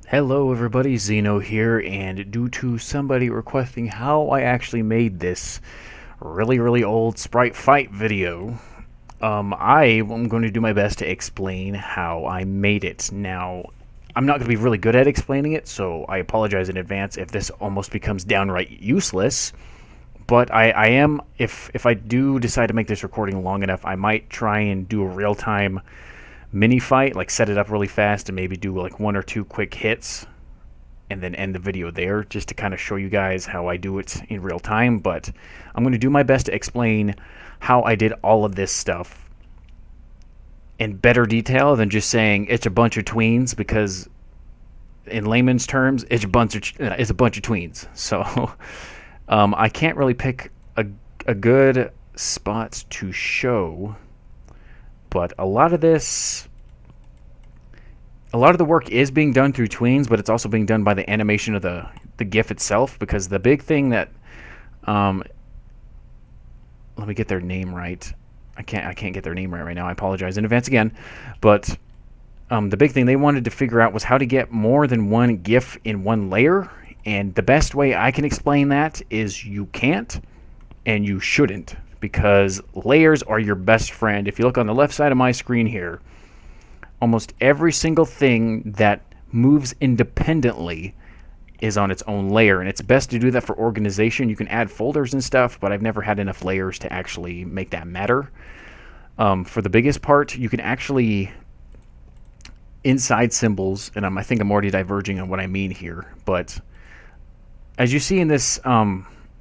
Hello everybody, Xyno here, and due to somebody requesting how I actually made this really old sprite fight video, I am going to do my best to explain how I made it. Now, I'm not going to be really good at explaining it, so I apologize in advance if this almost becomes downright useless, but I am, if I do decide to make this recording long enough, I might try and do a real-time mini fight, like set it up really fast and maybe do like one or two quick hits and then end the video there, just to kind of show you guys how I do it in real time. But I'm going to do my best to explain how I did all of this stuff in better detail than just saying it's a bunch of tweens, because in layman's terms it's a bunch of tweens. So I can't really pick a good spot to show, but a lot of the work is being done through tweens, but it's also being done by the animation of the GIF itself, because the big thing that let me get their name right. I can't get their name right now. I apologize in advance again. But the big thing they wanted to figure out was how to get more than one GIF in one layer, and the best way I can explain that is you can't and you shouldn't, because layers are your best friend. If you look on the left side of my screen here, almost every single thing that moves independently is on its own layer, and it's best to do that for organization. You can add folders and stuff, but I've never had enough layers to actually make that matter. For the biggest part, you can actually inside symbols, and I think I'm already diverging on what I mean here, but as you see in this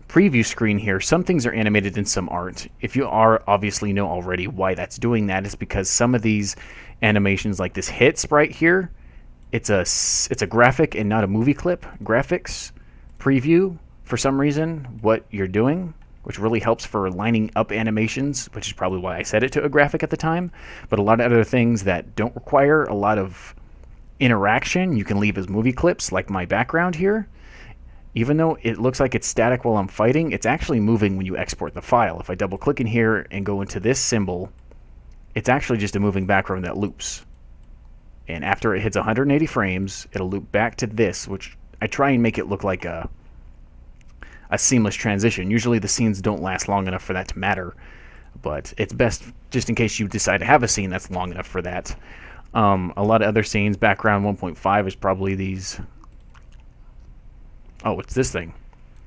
preview screen here, some things are animated and some aren't. If you obviously know already why that's doing that, is because some of these animations, like this hit sprite here, it's a graphic and not a movie clip graphics preview for some reason what you're doing, which really helps for lining up animations, which is probably why I set it to a graphic at the time. But a lot of other things that don't require a lot of interaction you can leave as movie clips, like my background here. Even though it looks like it's static while I'm fighting, it's actually moving when you export the file. If I double click in here and go into this symbol, it's actually just a moving background that loops. And after it hits 180 frames, it'll loop back to this, which I try and make it look like a seamless transition. Usually the scenes don't last long enough for that to matter, but it's best just in case you decide to have a scene that's long enough for that. A lot of other scenes, background 1.5 is probably these. Oh, what's this thing?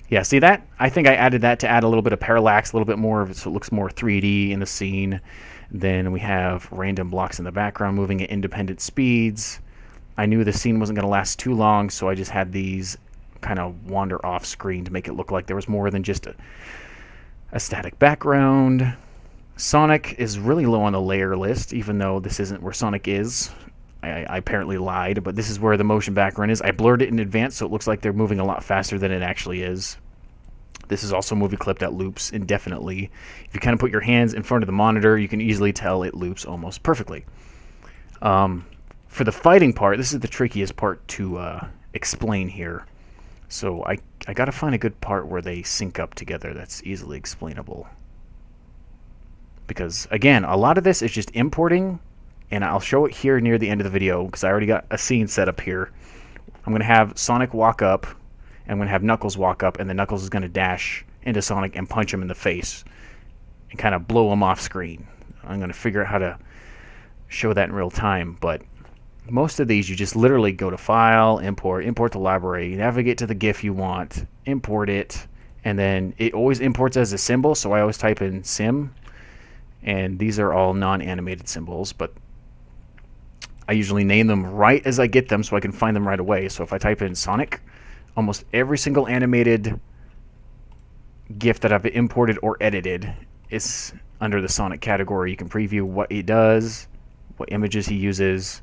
Yeah, see that? I think I added that to add a little bit of parallax, a little bit more of it, so it looks more 3D in the scene. Then we have random blocks in the background moving at independent speeds. I knew the scene wasn't going to last too long, so I just had these kind of wander off screen to make it look like there was more than just a static background. Sonic is really low on the layer list, even though this isn't where Sonic is. I apparently lied, but this is where the motion background is. I blurred it in advance, so it looks like they're moving a lot faster than it actually is. This is also a movie clip that loops indefinitely. If you kind of put your hands in front of the monitor, you can easily tell it loops almost perfectly. For the fighting part, this is the trickiest part to explain here. So I got to find a good part where they sync up together that's easily explainable. Because, again, a lot of this is just importing, and I'll show it here near the end of the video because I already got a scene set up here. I'm going to have Sonic walk up, and I'm going to have Knuckles walk up, and then Knuckles is going to dash into Sonic and punch him in the face and kind of blow him off screen. I'm going to figure out how to show that in real time, but most of these you just literally go to File, import to library, navigate to the GIF you want, import it, and then it always imports as a symbol, so I always type in sim, and these are all non-animated symbols, but I usually name them right as I get them so I can find them right away. So if I type in Sonic, almost every single animated GIF that I've imported or edited is under the Sonic category. You can preview what he does, what images he uses.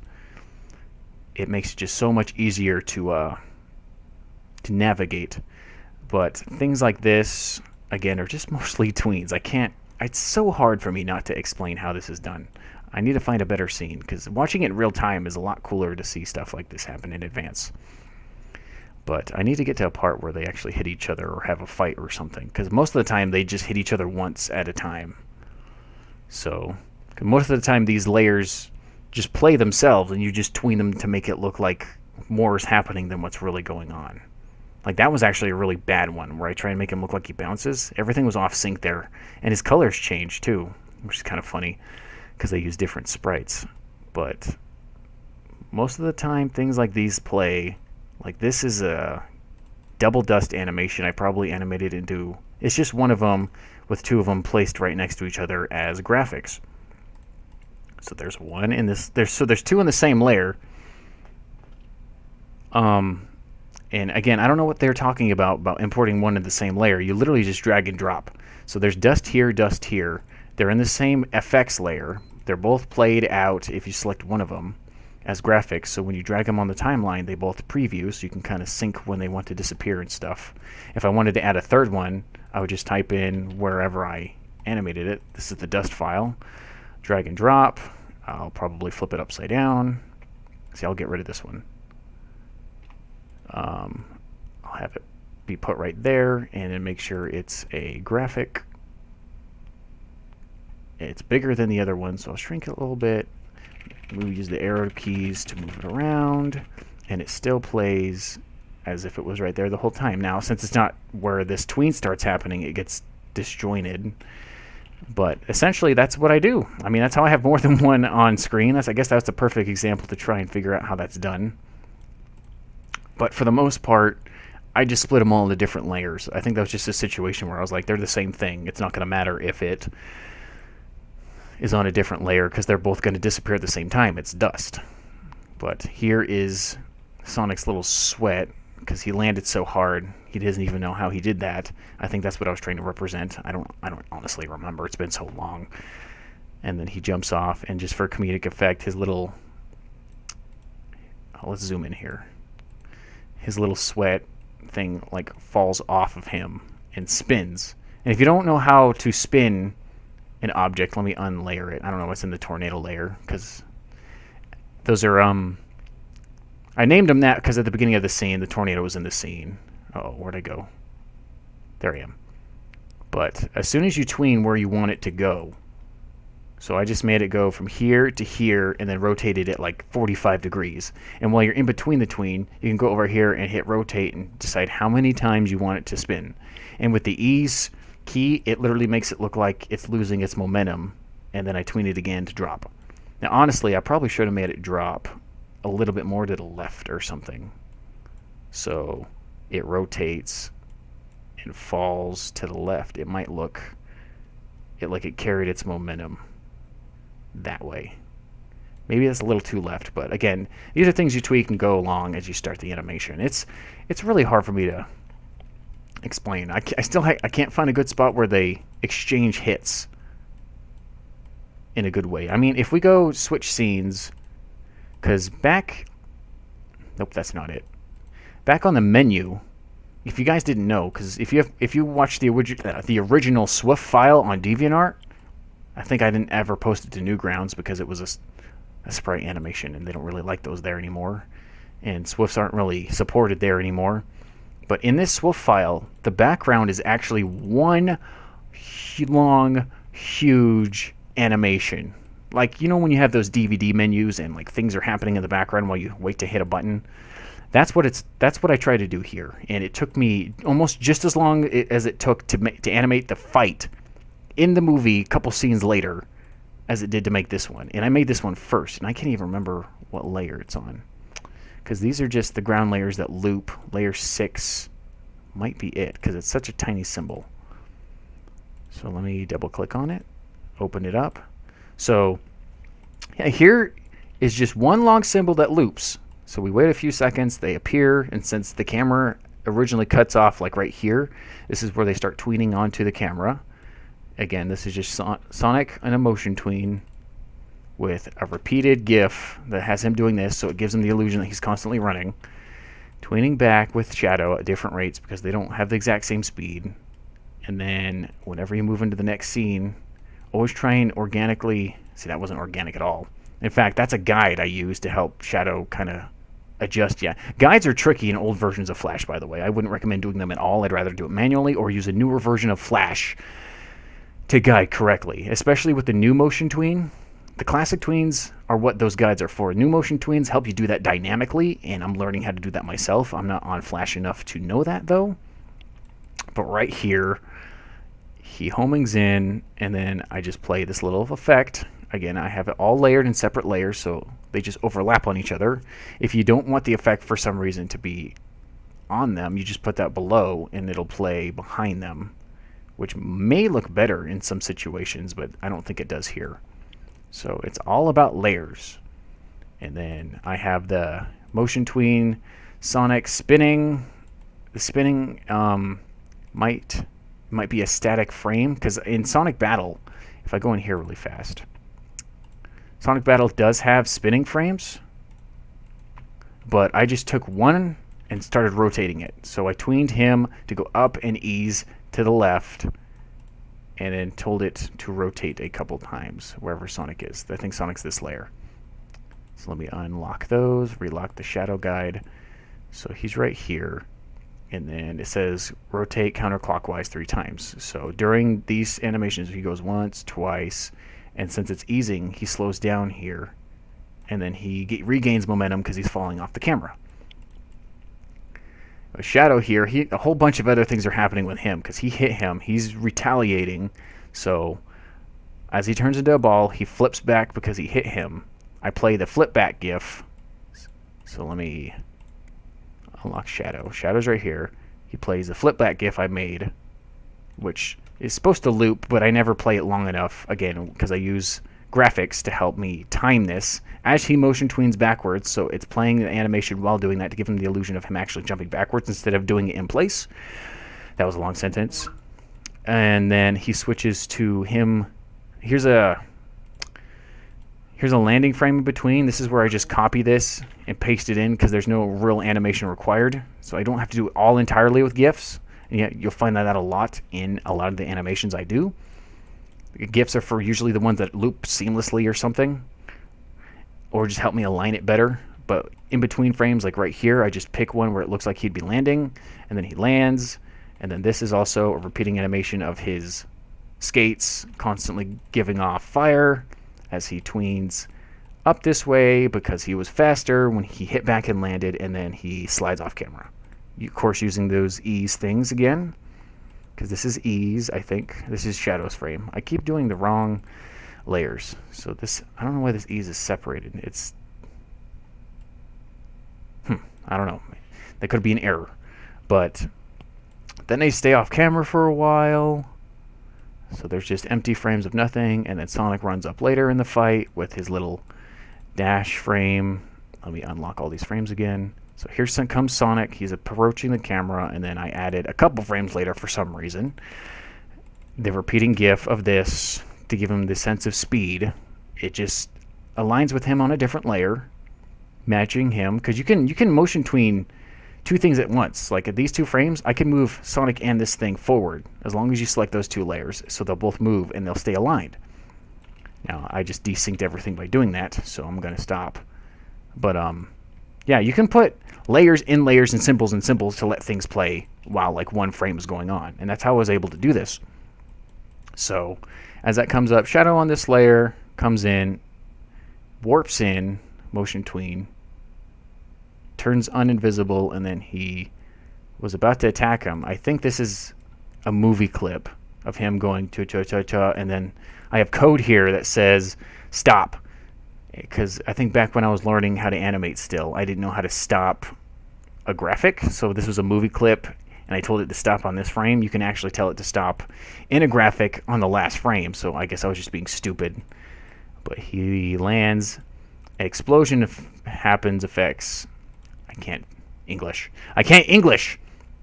It makes it just so much easier to navigate. But things like this, again, are just mostly tweens. It's so hard for me not to explain how this is done. I need to find a better scene, because watching it in real time is a lot cooler to see stuff like this happen in advance. But I need to get to a part where they actually hit each other or have a fight or something, because most of the time they just hit each other once at a time. So most of the time these layers just play themselves, and you just tween them to make it look like more is happening than what's really going on. Like, that was actually a really bad one where I try and make him look like he bounces. Everything was off sync there. And his colors changed too, which is kind of funny because they use different sprites. But most of the time, things like these play. Like, this is a double dust animation. I probably animated into... It's just one of them with two of them placed right next to each other as graphics. So there's one in this... There's two in the same layer. And again, I don't know what they're talking about importing one in the same layer. You literally just drag and drop. So there's dust here, dust here. They're in the same FX layer. They're both played out if you select one of them as graphics. So when you drag them on the timeline, they both preview, so you can kind of sync when they want to disappear and stuff. If I wanted to add a third one, I would just type in wherever I animated it. This is the dust file. Drag and drop. I'll probably flip it upside down. See, I'll get rid of this one. I'll have it be put right there, and then make sure it's a graphic. It's bigger than the other one, so I'll shrink it a little bit. We use the arrow keys to move it around, and it still plays as if it was right there the whole time. Now, since it's not where this tween starts happening, it gets disjointed. But essentially, that's what I do. I mean, that's how I have more than one on screen. I guess that's the perfect example to try and figure out how that's done. But for the most part, I just split them all into different layers. I think that was just a situation where I was like, they're the same thing. It's not going to matter if it is on a different layer because they're both going to disappear at the same time. It's dust. But here is Sonic's little sweat because he landed so hard. He doesn't even know how he did that. I think that's what I was trying to represent. I don't honestly remember. It's been so long. And then he jumps off, and just for comedic effect, his little... let's zoom in here. His little sweat thing like falls off of him and spins. And if you don't know how to spin an object, let me unlayer it. I don't know what's in the tornado layer because those are I named them that because at the beginning of the scene the tornado was in the scene. Oh, where'd I go? There I am. But as soon as you tween where you want it to go, so I just made it go from here to here and then rotated it like 45 degrees. And while you're in between the tween, you can go over here and hit rotate and decide how many times you want it to spin. And with the ease key, it literally makes it look like it's losing its momentum. And then I tween it again to drop. Now, honestly, I probably should have made it drop a little bit more to the left or something. So it rotates and falls to the left. It might look like it carried its momentum that way. Maybe that's a little too left, but again, these are things you tweak and go along as you start the animation. It's really hard for me to explain. I can't find a good spot where they exchange hits in a good way. I mean, if we go switch scenes, because nope, that's not it. Back on the menu, if you guys didn't know, because if you watch the original Swift file on DeviantArt, I think I didn't ever post it to Newgrounds because it was a sprite animation, and they don't really like those there anymore. And Swifts aren't really supported there anymore. But in this Swift file, the background is actually one long, huge animation. Like, you know when you have those DVD menus and like things are happening in the background while you wait to hit a button? That's what I try to do here. And it took me almost just as long as it took to animate the fight in the movie a couple scenes later as it did to make this one. And I made this one first, and I can't even remember what layer it's on. Because these are just the ground layers that loop. Layer 6 might be it, because it's such a tiny symbol. So let me double click on it, open it up. So yeah, here is just one long symbol that loops. So we wait a few seconds, they appear, and since the camera originally cuts off like right here, this is where they start tweening onto the camera. Again, this is just Sonic in a motion tween with a repeated GIF that has him doing this, so it gives him the illusion that he's constantly running. Tweening back with Shadow at different rates because they don't have the exact same speed. And then whenever you move into the next scene, always try and organically... See, that wasn't organic at all. In fact, that's a guide I use to help Shadow kind of adjust. Yeah, guides are tricky in old versions of Flash, by the way. I wouldn't recommend doing them at all. I'd rather do it manually or use a newer version of Flash to guide correctly, especially with the new motion tween. the classic tweens are what those guides are for. New motion tweens help you do that dynamically, and I'm learning how to do that myself. I'm not on Flash enough to know that, though. But right here, he homings in, and then I just play this little effect. Again, I have it all layered in separate layers, so they just overlap on each other. If you don't want the effect for some reason to be on them, you just put that below, and it'll play behind them, which may look better in some situations, but I don't think it does here. So it's all about layers. And then I have the motion tween Sonic spinning. The spinning might be a static frame, because in Sonic Battle, if I go in here really fast, Sonic Battle does have spinning frames, but I just took one and started rotating it. So I tweened him to go up and ease to the left, and then told it to rotate a couple times wherever Sonic is. I think Sonic's this layer. So let me unlock those, relock the shadow guide. So he's right here. And then it says rotate counterclockwise 3 times. So during these animations, he goes once, twice, and since it's easing, he slows down here, and then he regains momentum because he's falling off the camera. A shadow here, a whole bunch of other things are happening with him because he hit him. He's retaliating. So as he turns into a ball, he flips back because he hit him. I play the flip back GIF. So let me unlock Shadow. Shadow's right here. He plays the flip back GIF I made, which is supposed to loop, but I never play it long enough, again, because I use graphics to help me time this as he motion tweens backwards, so it's playing the animation while doing that to give him the illusion of him actually jumping backwards instead of doing it in place. That was a long sentence. And then he switches to him. Here's a landing frame in between. This is where I just copy this and paste it in because there's no real animation required, so I don't have to do it all entirely with GIFs. And yet you'll find that out a lot in a lot of the animations I do. GIFs are for usually the ones that loop seamlessly or something, or just help me align it better. But in between frames, like right here, I just pick one where it looks like he'd be landing, and then he lands. And then this is also a repeating animation of his skates constantly giving off fire as he tweens up this way because he was faster when he hit back and landed, and then he slides off camera. Of course, using those ease things again, because this is ease, I think. This is Shadow's frame. I keep doing the wrong layers. So this, I don't know why this ease is separated. It's, I don't know. That could be an error. But then they stay off camera for a while. So there's just empty frames of nothing, and then Sonic runs up later in the fight with his little dash frame. Let me unlock all these frames again. So here comes Sonic. He's approaching the camera, and then I added a couple frames later for some reason the repeating GIF of this to give him the sense of speed. It just aligns with him on a different layer, matching him, because you can motion tween 2 things at once. Like at these 2 frames, I can move Sonic and this thing forward as long as you select those 2 layers, so they'll both move and they'll stay aligned. Now I just desynced everything by doing that, so I'm going to stop. But yeah, you can put layers in layers and symbols to let things play while like one frame is going on, and that's how I was able to do this. So as that comes up, Shadow on this layer comes in, warps in, motion tween, turns uninvisible, and then he was about to attack him. I think this is a movie clip of him going cha-cha-cha-cha, and then I have code here that says stop. Because I think back when I was learning how to animate still, I didn't know how to stop a graphic. So this was a movie clip, and I told it to stop on this frame. You can actually tell it to stop in a graphic on the last frame. So I guess I was just being stupid. But he lands. An explosion happens, effects. I can't English.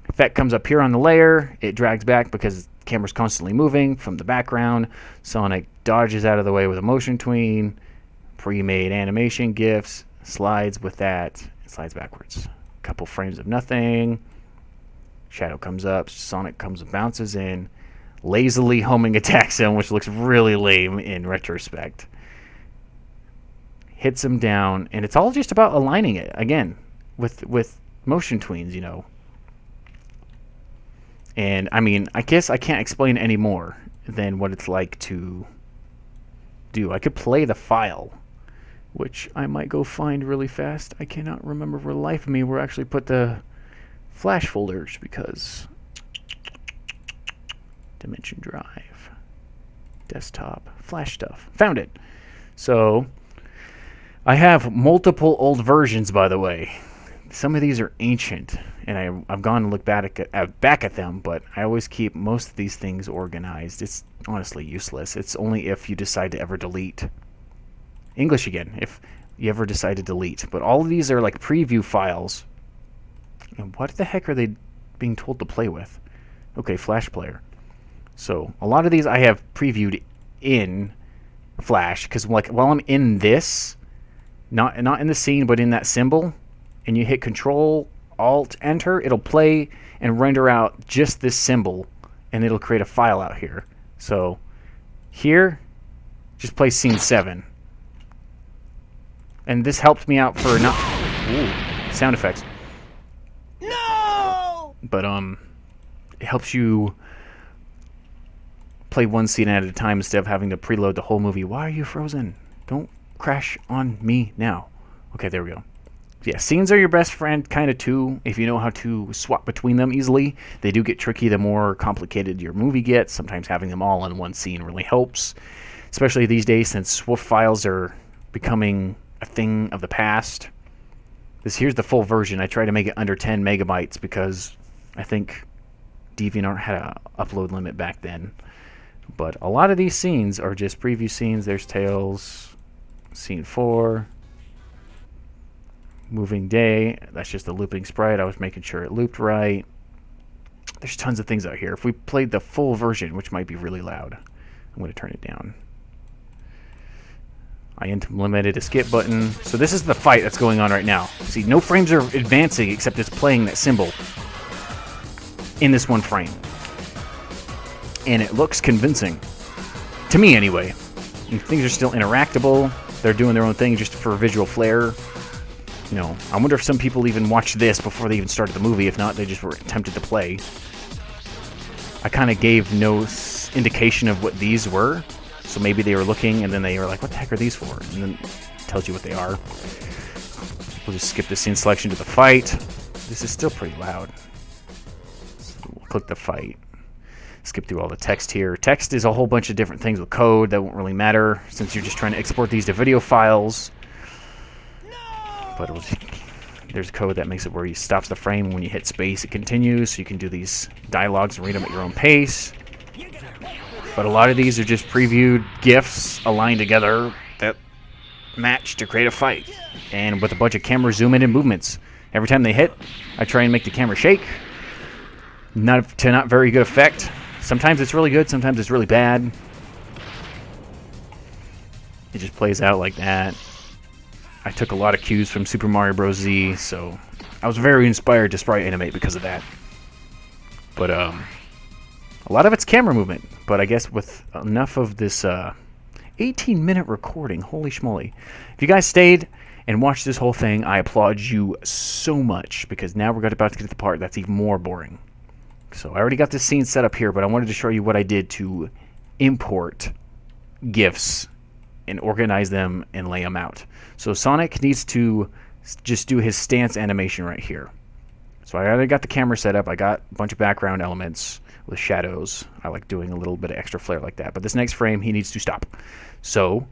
Effect comes up here on the layer. It drags back because the camera's constantly moving from the background. Sonic dodges out of the way with a motion tween. Pre-made animation GIFs, slides with that, slides backwards. A couple frames of nothing. Shadow comes up, Sonic bounces in, lazily homing attacks him, which looks really lame in retrospect. Hits him down, and it's all just about aligning it again with motion tweens, you know. And I mean, I guess I can't explain any more than what it's like to do. I could play the file, which I might go find really fast. I cannot remember for the life of me where I actually put the Flash folders, because Dimension Drive, desktop, Flash stuff. Found it. So I have multiple old versions, by the way. Some of these are ancient, and I've gone and looked back at them, but I always keep most of these things organized. It's honestly useless. It's only if you decide to ever delete. English again, if you ever decide to delete. But all of these are like preview files. And what the heck are they being told to play with? Okay, Flash Player. So a lot of these I have previewed in Flash, because like while I'm in this, not in the scene, but in that symbol, and you hit Control Alt Enter, it'll play and render out just this symbol, and it'll create a file out here. So here, just play scene 7, and this helped me out for not sound effects. No, but it helps you play one scene at a time instead of having to preload the whole movie. Why are you frozen? Don't crash on me now. Okay, there we go. Yeah, scenes are your best friend, kind of, too, if you know how to swap between them easily. They do get tricky the more complicated your movie gets. Sometimes having them all in one scene really helps, especially these days since SWF files are becoming a thing of the past. Here's the full version. I try to make it under 10 megabytes because I think DeviantArt had an upload limit back then. But a lot of these scenes are just preview scenes. There's Tails, scene 4. Moving day, that's just a looping sprite. I was making sure it looped right. There's tons of things out here. If we played the full version, which might be really loud, I'm going to turn it down. I implemented a skip button. So this is the fight that's going on right now. See, no frames are advancing except it's playing that symbol in this one frame. And it looks convincing. To me, anyway. And things are still interactable. They're doing their own thing just for visual flair. You know, I wonder if some people even watched this before they even started the movie. If not, they just were tempted to play. I kind of gave no indication of what these were. So maybe they were looking and then they were like, what the heck are these for? And then it tells you what they are. We'll just skip the scene selection to the fight. This is still pretty loud. So we'll click the fight. Skip through all the text here. Text is a whole bunch of different things with code that won't really matter since you're just trying to export these to video files. But there's code that makes it where he stops the frame. When you hit space, it continues. So you can do these dialogues and read them at your own pace. But a lot of these are just previewed GIFs aligned together that match to create a fight. And with a bunch of camera zoom in and movements. Every time they hit, I try and make the camera shake. Not very good effect. Sometimes it's really good, sometimes it's really bad. It just plays out like that. I took a lot of cues from Super Mario Bros. Z, so I was very inspired to sprite animate because of that. But a lot of it's camera movement. But I guess with enough of this 18-minute recording, holy schmoly. If you guys stayed and watched this whole thing, I applaud you so much, because now we're about to get to the part that's even more boring. So I already got this scene set up here, but I wanted to show you what I did to import GIFs and organize them and lay them out. So Sonic needs to just do his stance animation right here. So I already got the camera set up. I got a bunch of background elements with shadows. I like doing a little bit of extra flair like that. But this next frame, he needs to stop. So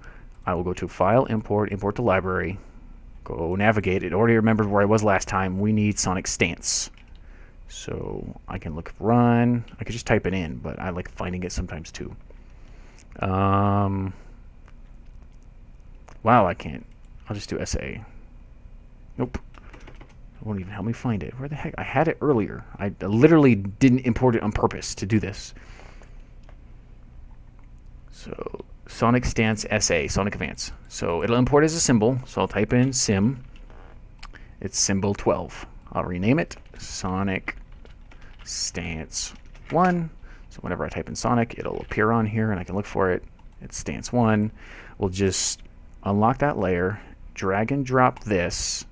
I will go to File, Import, Import to Library, go navigate. It already remembered where I was last time. We need Sonic Stance. So I can look run. I could just type it in, but I like finding it sometimes too. Wow, I can't. I'll just do SA. Nope. It won't even help me find it. Where the heck? I had it earlier. I literally didn't import it on purpose to do this. So Sonic Stance SA, Sonic Advance. So it'll import as a symbol. So I'll type in sim. It's symbol 12. I'll rename it Sonic Stance 1. So whenever I type in Sonic, it'll appear on here and I can look for it. It's Stance 1. We'll just unlock that layer, drag and drop this,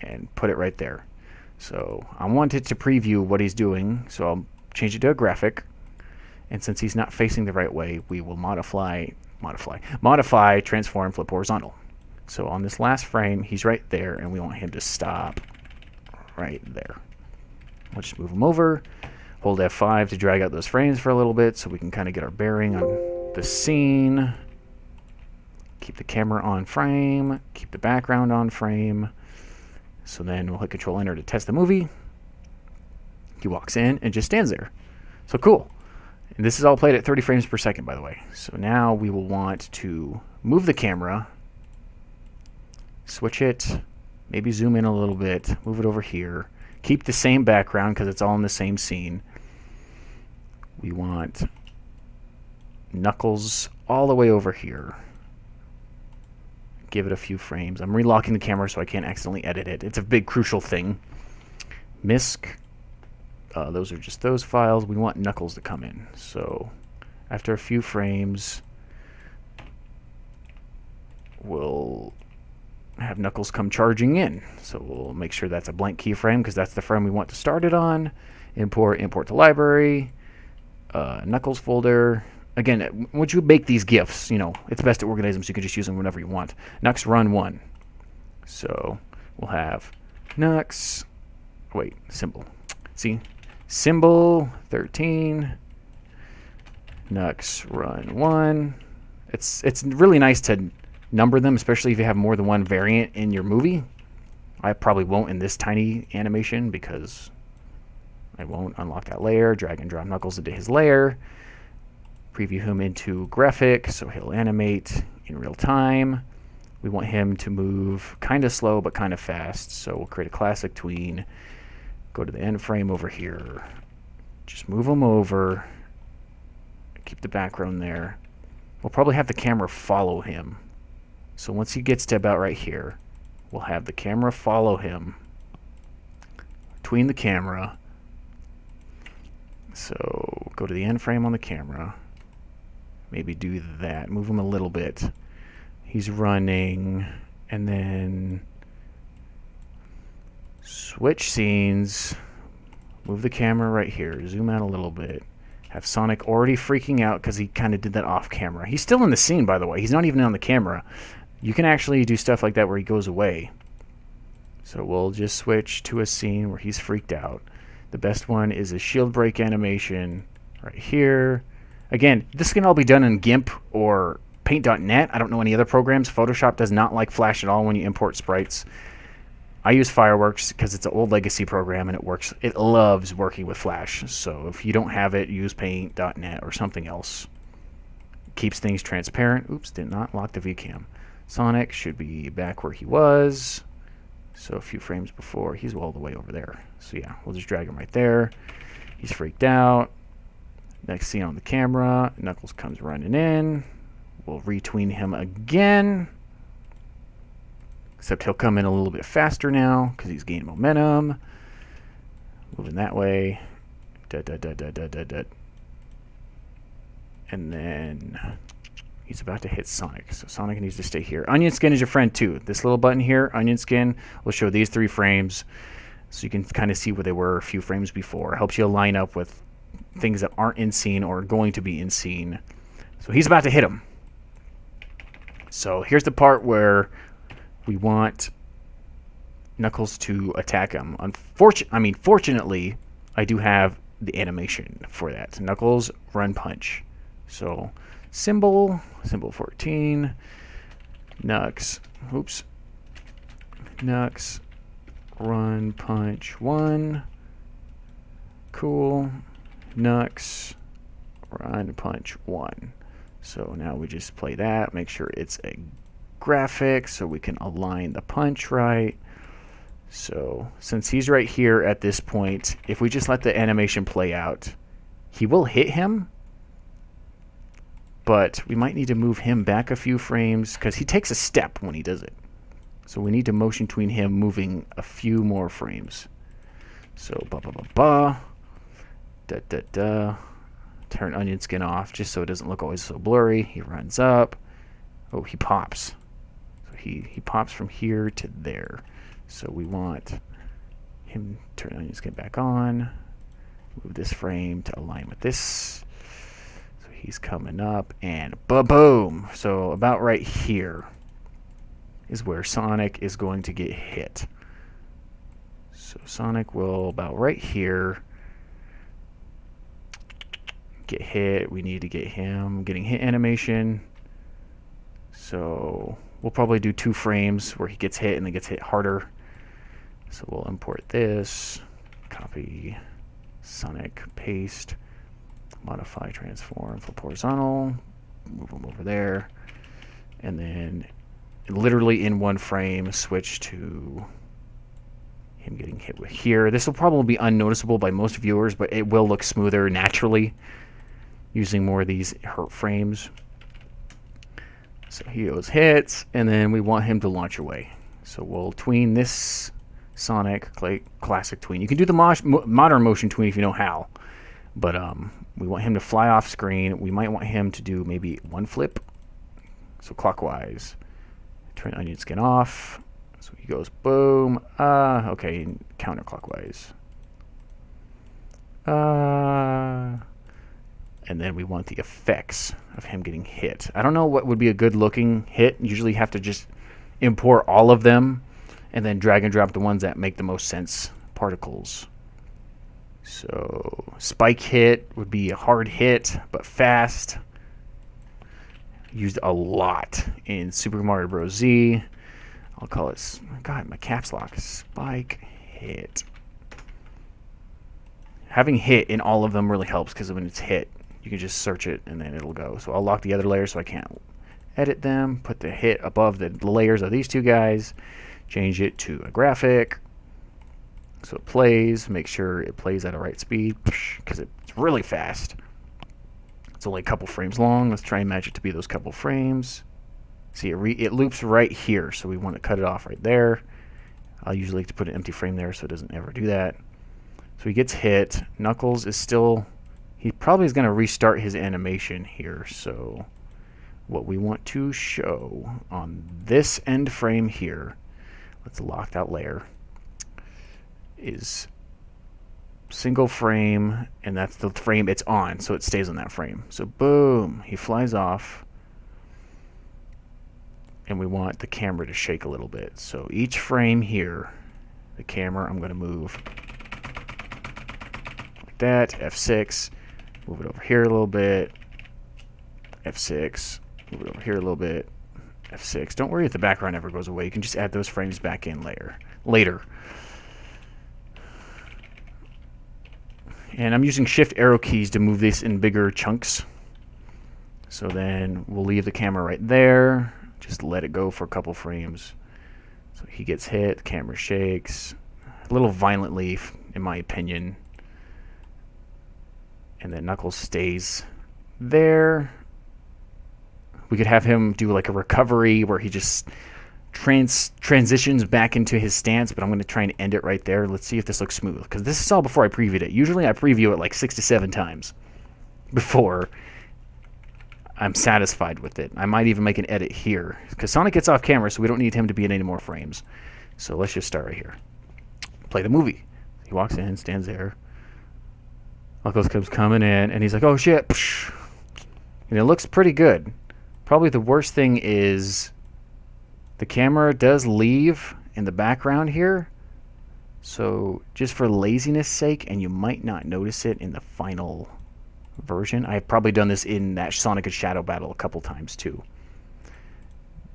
and put it right there. So I want it to preview what he's doing, so I'll change it to a graphic. And since he's not facing the right way, we will modify modify, transform, flip horizontal. So on this last frame, he's right there, and we want him to stop right there. We'll just move him over, hold F5 to drag out those frames for a little bit so we can kind of get our bearing on the scene. Keep the camera on frame, keep the background on frame. So then we'll hit Control Enter to test the movie. He walks in and just stands there. So cool. And this is all played at 30 frames per second, by the way. So now we will want to move the camera, switch it, maybe zoom in a little bit, move it over here. Keep the same background because it's all in the same scene. We want Knuckles all the way over here. Give it a few frames. I'm relocking the camera so I can't accidentally edit it. It's a big crucial thing. MISC. Those are just those files. We want Knuckles to come in. So after a few frames, we'll have Knuckles come charging in. So we'll make sure that's a blank keyframe because that's the frame we want to start it on. Import to library, Knuckles folder. Again, once you make these GIFs, you know, it's best to organize them so you can just use them whenever you want. Nux run 1. So we'll have Nux, wait, symbol. See? Symbol 13, Nux run 1. It's really nice to number them, especially if you have more than one variant in your movie. I probably won't in this tiny animation because I won't unlock that layer. Drag and drop Knuckles into his layer. Preview him into graphic, so he'll animate in real time. We want him to move kind of slow but kind of fast, so we'll create a classic tween. Go to the end frame over here. Just move him over. Keep the background there. We'll probably have the camera follow him. So once he gets to about right here, we'll have the camera follow him. Tween the camera. So go to the end frame on the camera. Maybe do that. Move him a little bit. He's running. And then switch scenes. Move the camera right here. Zoom out a little bit. Have Sonic already freaking out because he kind of did that off camera. He's still in the scene, by the way. He's not even on the camera. You can actually do stuff like that where he goes away. So we'll just switch to a scene where he's freaked out. The best one is a shield break animation right here. Again, this can all be done in GIMP or Paint.net. I don't know any other programs. Photoshop does not like Flash at all when you import sprites. I use Fireworks because it's an old legacy program and it works. It loves working with Flash. So if you don't have it, use Paint.net or something else. Keeps things transparent. Oops, did not lock the VCam. Sonic should be back where he was. So a few frames before, he's all the way over there. So yeah, we'll just drag him right there. He's freaked out. Next scene on the camera, Knuckles comes running in. We'll retween him again. Except he'll come in a little bit faster now because he's gaining momentum. Moving that way. And then he's about to hit Sonic. So Sonic needs to stay here. Onion Skin is your friend too. This little button here, Onion Skin, will show these 3 frames. So you can kind of see where they were a few frames before. It helps you line up with things that aren't in scene or going to be in scene. So he's about to hit him. So here's the part where we want Knuckles to attack him. Fortunately, I do have the animation for that. Knuckles run punch. So symbol 14, Nux run punch 1. Cool. Nux run punch 1. So now we just play that, make sure it's a graphic so we can align the punch right. So since he's right here at this point, if we just let the animation play out, he will hit him, but we might need to move him back a few frames because he takes a step when he does it. So we need to motion tween him moving a few more frames. So turn Onion Skin off just so it doesn't look always so blurry. He runs up. Oh, he pops. So he pops from here to there. So we want him to turn Onion Skin back on. Move this frame to align with this. So he's coming up, and ba-boom. So about right here is where Sonic is going to get hit. So Sonic will about right here get hit. We need to get him getting hit animation. So we'll probably do 2 frames where he gets hit and then gets hit harder. So we'll import this, copy Sonic, paste, modify, transform, flip horizontal, move him over there, and then literally in 1 frame switch to him getting hit with here. This will probably be unnoticeable by most viewers, but it will look smoother naturally using more of these hurt frames. So he goes hits, and then we want him to launch away. So we'll tween this Sonic, classic tween. You can do the modern motion tween if you know how, but we want him to fly off screen. We might want him to do maybe 1 flip. So clockwise, turn onion skin off. So he goes boom. Okay, counterclockwise. And then we want the effects of him getting hit. I don't know what would be a good looking hit. Usually you have to just import all of them and then drag and drop the ones that make the most sense. Particles. So spike hit would be a hard hit, but fast. Used a lot in Super Mario Bros. Z. I'll call it, God, my caps lock. Spike hit. Having hit in all of them really helps because when it's hit, you can just search it and then it'll go. So I'll lock the other layers so I can't edit them. Put the hit above the layers of these 2 guys. Change it to a graphic. So it plays. Make sure it plays at a right speed because it's really fast. It's only a couple frames long. Let's try and match it to be those couple frames. See, it loops right here, so we want to cut it off right there. I usually like to put an empty frame there so it doesn't ever do that. So he gets hit. Knuckles is still... He probably is going to restart his animation here. So what we want to show on this end frame here, let's lock that layer, is single frame, and that's the frame it's on, so it stays on that frame. So boom, he flies off, and we want the camera to shake a little bit. So each frame here, the camera, I'm going to move like that, F6, move it over here a little bit, F6, move it over here a little bit, F6. Don't worry if the background ever goes away. You can just add those frames back in later. And I'm using shift arrow keys to move this in bigger chunks. So then we'll leave the camera right there. Just let it go for a couple frames. So he gets hit, the camera shakes. A little violently, in my opinion. And then Knuckles stays there. We could have him do like a recovery where he just transitions back into his stance, but I'm going to try and end it right there. Let's see if this looks smooth, because this is all before I previewed it. Usually I preview it like 6 to 7 times before I'm satisfied with it. I might even make an edit here, because Sonic gets off camera, so we don't need him to be in any more frames. So let's just start right here. Play the movie. He walks in, stands there. Knuckles comes coming in, and he's like, oh shit. And it looks pretty good. Probably the worst thing is the camera does leave in the background here. So just for laziness sake, and you might not notice it in the final version. I've probably done this in that Sonic and Shadow battle a couple times too.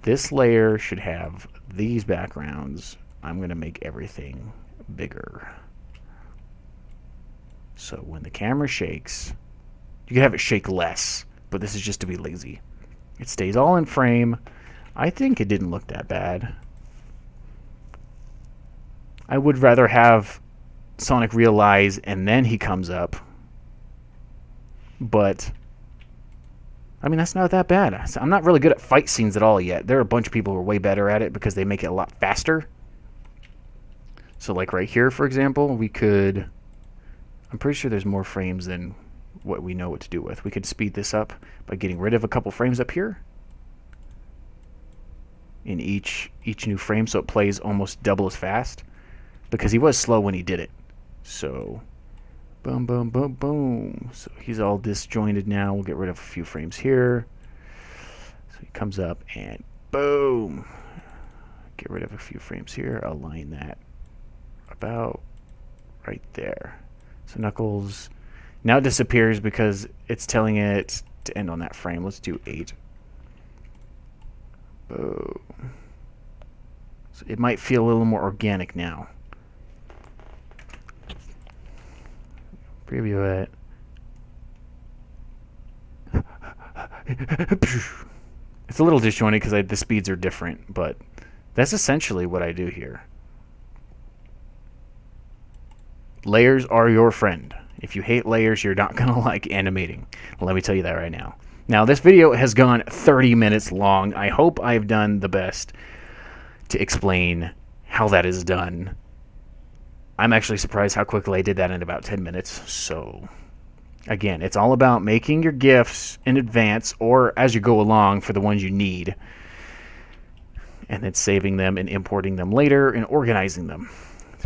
This layer should have these backgrounds. I'm going to make everything bigger. So when the camera shakes, you can have it shake less, but this is just to be lazy. It stays all in frame. I think it didn't look that bad. I would rather have Sonic realize and then he comes up. But, I mean, that's not that bad. I'm not really good at fight scenes at all yet. There are a bunch of people who are way better at it because they make it a lot faster. So like right here, for example, we could... I'm pretty sure there's more frames than what we know what to do with. We could speed this up by getting rid of a couple frames up here in each new frame, so it plays almost double as fast, because he was slow when he did it. So Boom, boom, boom, boom. So he's all disjointed now. We'll get rid of a few frames here. So he comes up and boom. Get rid of a few frames here. Align that about right there. So Knuckles now disappears because it's telling it to end on that frame. Let's do 8. Boom. So it might feel a little more organic now. Preview it. It's a little disjointed because the speeds are different, but that's essentially what I do here. Layers are your friend. If you hate layers, you're not going to like animating. Let me tell you that right now. Now, this video has gone 30 minutes long. I hope I've done the best to explain how that is done. I'm actually surprised how quickly I did that in about 10 minutes. So, again, it's all about making your GIFs in advance or as you go along for the ones you need, and then saving them and importing them later and organizing them.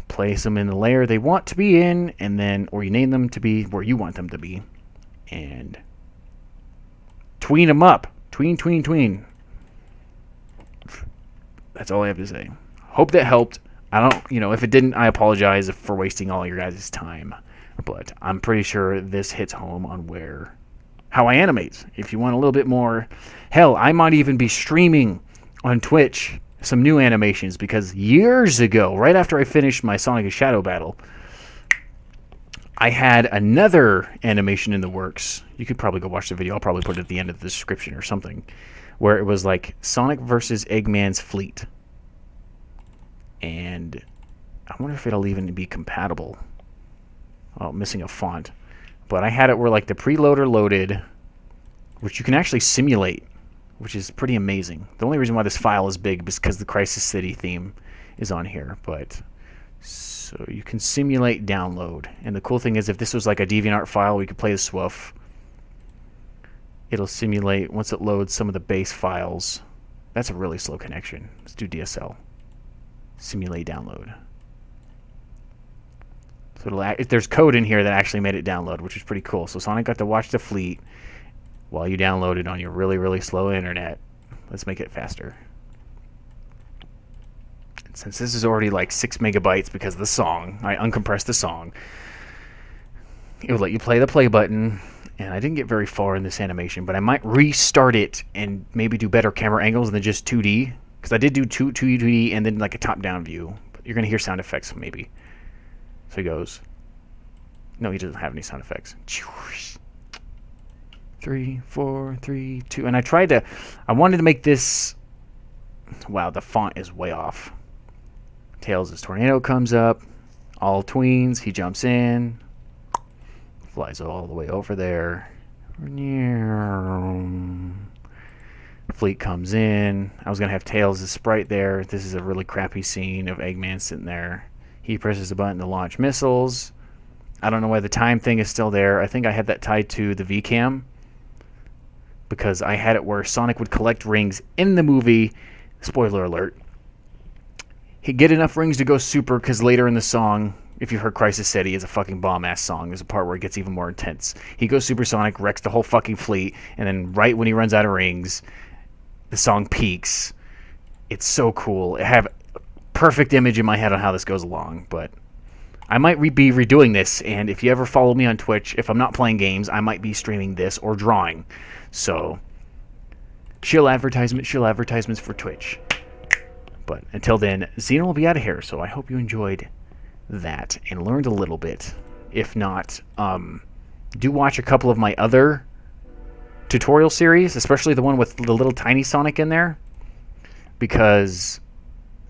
Place them in the layer they want to be in, and then, or you name them to be where you want them to be, and tween them up. Tween, tween, tween. That's all I have to say. Hope that helped. I don't, if it didn't, I apologize for wasting all your guys' time. But I'm pretty sure this hits home on how I animate. If you want a little bit more, hell, I might even be streaming on Twitch some new animations, because years ago, right after I finished my Sonic and Shadow battle, I had another animation in the works. You could probably go watch the video. I'll probably put it at the end of the description or something, where it was like Sonic versus Eggman's fleet. And I wonder if it'll even be compatible. Oh, missing a font. But I had it where like the preloader loaded, which you can actually simulate, which is pretty amazing. The only reason why this file is big is because the Crisis City theme is on here. But so you can simulate download. And the cool thing is, if this was like a DeviantArt file, we could play the SWF. It'll simulate once it loads some of the base files. That's a really slow connection. Let's do DSL. Simulate download. So there's code in here that actually made it download, which is pretty cool. So Sonic got to watch the fleet while you download it on your really, really slow internet. Let's make it faster. And since this is already like 6 megabytes because of the song, I uncompressed the song. It would let you play the play button, and I didn't get very far in this animation, but I might restart it and maybe do better camera angles than just 2D, because I did do 2D and then like a top-down view. But you're going to hear sound effects maybe. So he goes. No, he doesn't have any sound effects. 3, 4, 3, 2. And I wanted to make this. Wow, the font is way off. Tails' tornado comes up. All tweens. He jumps in. Flies all the way over there. Fleet comes in. I was going to have Tails' sprite there. This is a really crappy scene of Eggman sitting there. He presses a button to launch missiles. I don't know why the time thing is still there. I think I had that tied to the VCam, because I had it where Sonic would collect rings in the movie. Spoiler alert. He'd get enough rings to go super, because later in the song, if you heard Crisis City, it's a fucking bomb-ass song. There's a part where it gets even more intense. He goes supersonic, wrecks the whole fucking fleet, and then right when he runs out of rings, the song peaks. It's so cool. I have a perfect image in my head on how this goes along, but I might be redoing this, and if you ever follow me on Twitch, if I'm not playing games, I might be streaming this or drawing. So, shill advertisements for Twitch. But until then, Xyno will be out of here, so I hope you enjoyed that and learned a little bit. If not, do watch a couple of my other tutorial series, especially the one with the little tiny Sonic in there, because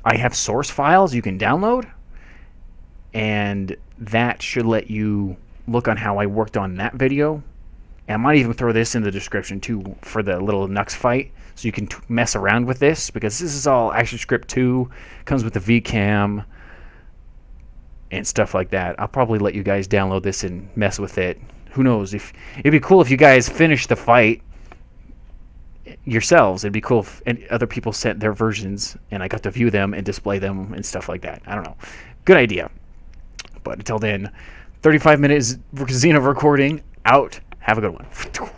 I have source files you can download, and that should let you look on how I worked on that video. And I might even throw this in the description too for the little Nux fight, so you can mess around with this, because this is all ActionScript 2, comes with the VCam and stuff like that. I'll probably let you guys download this and mess with it. Who knows? If it'd be cool if you guys finish the fight yourselves. It'd be cool if other people sent their versions and I got to view them and display them and stuff like that. I don't know. Good idea. But until then, 35 minutes Xyno recording out. Have a good one.